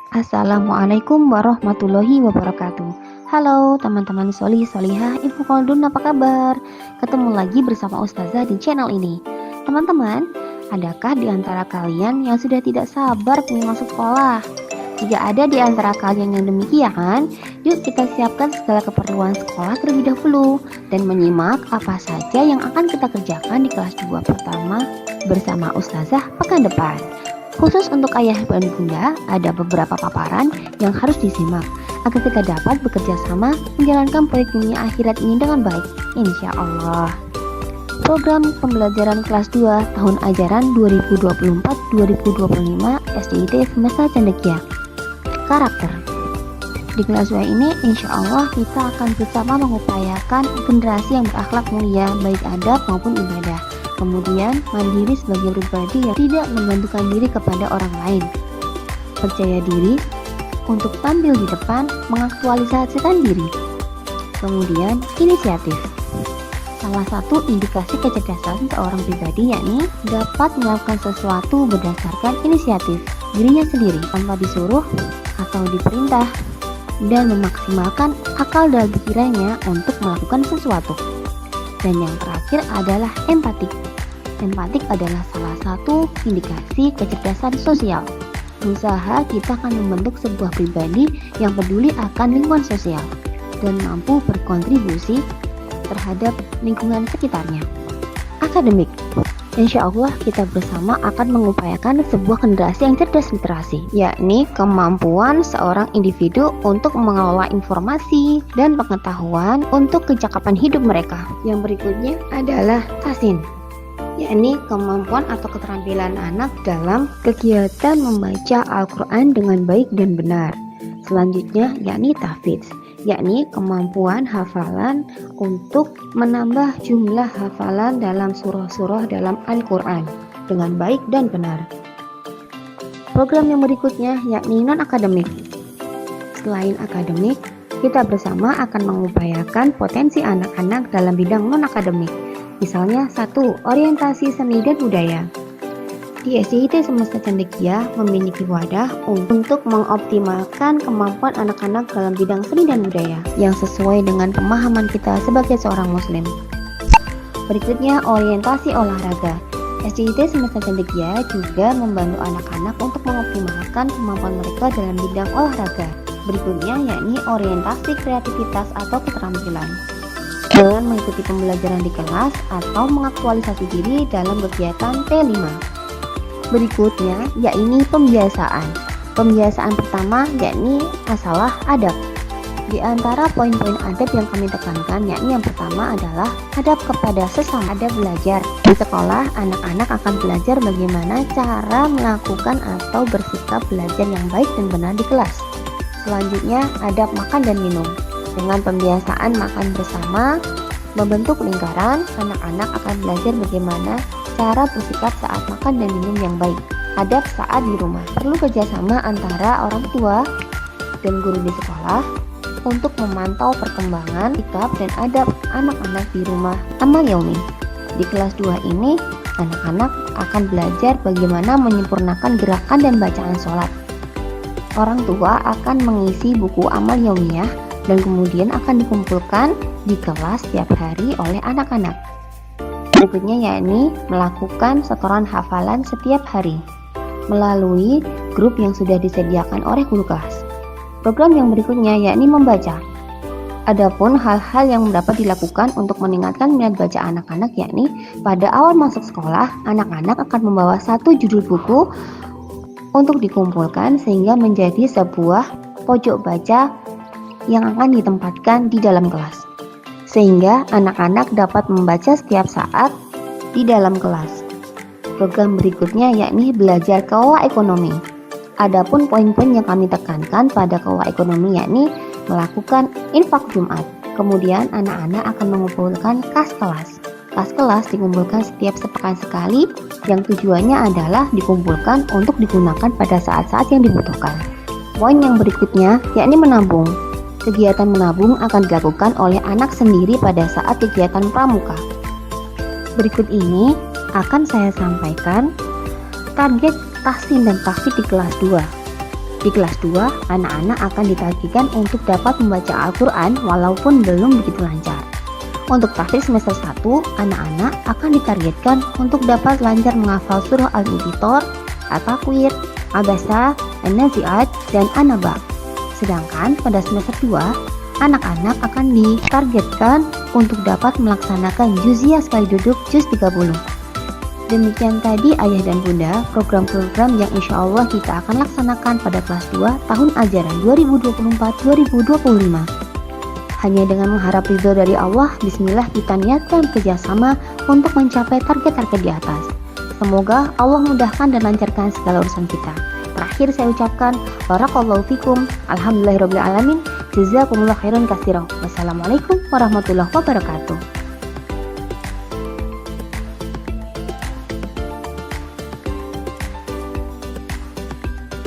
Assalamualaikum warahmatullahi wabarakatuh. Halo teman-teman solihah, Ibu Koldun, apa kabar? Ketemu lagi bersama Ustazah di channel ini. Teman-teman, adakah di antara kalian yang sudah tidak sabar ingin masuk sekolah? Jika ada di antara kalian yang demikian, yuk kita siapkan segala keperluan sekolah terlebih dahulu dan menyimak apa saja yang akan kita kerjakan di kelas 2 pertama bersama Ustazah pekan depan. Khusus untuk ayah dan bunda, ada beberapa paparan yang harus disimak agar kita dapat bekerja sama menjalankan proyek dunia akhirat ini dengan baik, insya Allah. Program pembelajaran kelas 2 tahun ajaran 2024-2025 SDIT Semesta Cendekia. Karakter. Di kelas 2 ini, insya Allah kita akan bersama mengupayakan generasi yang berakhlak mulia, baik adab maupun ibadah. Kemudian, mandiri sebagai pribadi yang tidak menggantungkan diri kepada orang lain. Percaya diri untuk tampil di depan, mengaktualisasikan diri. Kemudian, inisiatif. Salah satu indikasi kecerdasan seorang pribadi yakni dapat melakukan sesuatu berdasarkan inisiatif dirinya sendiri tanpa disuruh atau diperintah dan memaksimalkan akal dan pikirannya untuk melakukan sesuatu. Dan yang terakhir adalah empatik. Empatik adalah salah satu indikasi kecerdasan sosial. Usaha kita akan membentuk sebuah pribadi yang peduli akan lingkungan sosial dan mampu berkontribusi terhadap lingkungan sekitarnya. Akademik. Insya Allah kita bersama akan mengupayakan sebuah generasi yang cerdas literasi, yakni kemampuan seorang individu untuk mengelola informasi dan pengetahuan untuk kecakapan hidup mereka. Yang berikutnya adalah tasin, yakni kemampuan atau keterampilan anak dalam kegiatan membaca Al-Quran dengan baik dan benar. Selanjutnya yakni tahfidz, yakni kemampuan hafalan untuk menambah jumlah hafalan dalam surah-surah dalam Al-Quran dengan baik dan benar. Program yang berikutnya yakni non-akademik. Selain akademik, kita bersama akan mengupayakan potensi anak-anak dalam bidang non-akademik. Misalnya 1. Orientasi seni dan budaya. Di SDIT Semesta Cendekia memiliki wadah untuk mengoptimalkan kemampuan anak-anak dalam bidang seni dan budaya yang sesuai dengan pemahaman kita sebagai seorang muslim. Berikutnya, orientasi olahraga. SDIT Semesta Cendekia juga membantu anak-anak untuk mengoptimalkan kemampuan mereka dalam bidang olahraga. Berikutnya yakni orientasi kreativitas atau keterampilan, dengan mengikuti pembelajaran di kelas atau mengaktualisasi diri dalam kegiatan T5. Berikutnya yakni pembiasaan. Pembiasaan pertama yakni masalah adab. Di antara poin-poin adab yang kami tekankan yakni yang pertama adalah adab kepada sesama. Adab belajar. Di sekolah, anak-anak akan belajar bagaimana cara melakukan atau bersikap belajar yang baik dan benar di kelas. Selanjutnya, adab makan dan minum. Dengan pembiasaan makan bersama, membentuk lingkaran, anak-anak akan belajar bagaimana cara bersikap saat makan dan minum yang baik. Adab saat di rumah. Perlu kerjasama antara orang tua dan guru di sekolah untuk memantau perkembangan sikap dan adab anak-anak di rumah amal yaumi. Di kelas 2 ini, anak-anak akan belajar bagaimana menyempurnakan gerakan dan bacaan sholat. Orang tua akan mengisi buku amal yaumiyah dan kemudian akan dikumpulkan di kelas setiap hari oleh anak-anak. Berikutnya yakni melakukan setoran hafalan setiap hari melalui grup yang sudah disediakan oleh guru kelas. Program yang berikutnya yakni membaca. Adapun hal-hal yang dapat dilakukan untuk meningkatkan minat baca anak-anak yakni pada awal masuk sekolah, anak-anak akan membawa satu judul buku untuk dikumpulkan sehingga menjadi sebuah pojok baca yang akan ditempatkan di dalam kelas, sehingga anak-anak dapat membaca setiap saat di dalam kelas. Program berikutnya yakni belajar kelola ekonomi. Adapun poin-poin yang kami tekankan pada kelola ekonomi yakni melakukan infak Jumat. Kemudian anak-anak akan mengumpulkan kas kelas. Kas kelas dikumpulkan setiap sepekan sekali yang tujuannya adalah dikumpulkan untuk digunakan pada saat-saat yang dibutuhkan. Poin yang berikutnya yakni menabung. Kegiatan menabung akan dilakukan oleh anak sendiri pada saat kegiatan pramuka. Berikut ini akan saya sampaikan target tahsin dan tahfidz di kelas 2. Di kelas 2, anak-anak akan ditargetkan untuk dapat membaca Al-Quran walaupun belum begitu lancar. Untuk tahfiz semester 1, anak-anak akan ditargetkan untuk dapat lancar menghafal surah Al-Infitor, At-Takwir, Abasa, An-Nazi'at, dan An-Naba. Sedangkan pada semester 2, anak-anak akan ditargetkan untuk dapat melaksanakan juziyah sekali duduk juz 30. Demikian tadi ayah dan bunda program-program yang insya Allah kita akan laksanakan pada kelas 2 tahun ajaran 2024-2025. Hanya dengan mengharap ridho dari Allah, bismillah kita niatkan kerjasama untuk mencapai target-target di atas. Semoga Allah mudahkan dan lancarkan segala urusan kita. Terakhir saya ucapkan, barakallahu fikum, alhamdulillahirabbil alamin, jazakumullah khairan katsiran. Wassalamualaikum warahmatullahi wabarakatuh.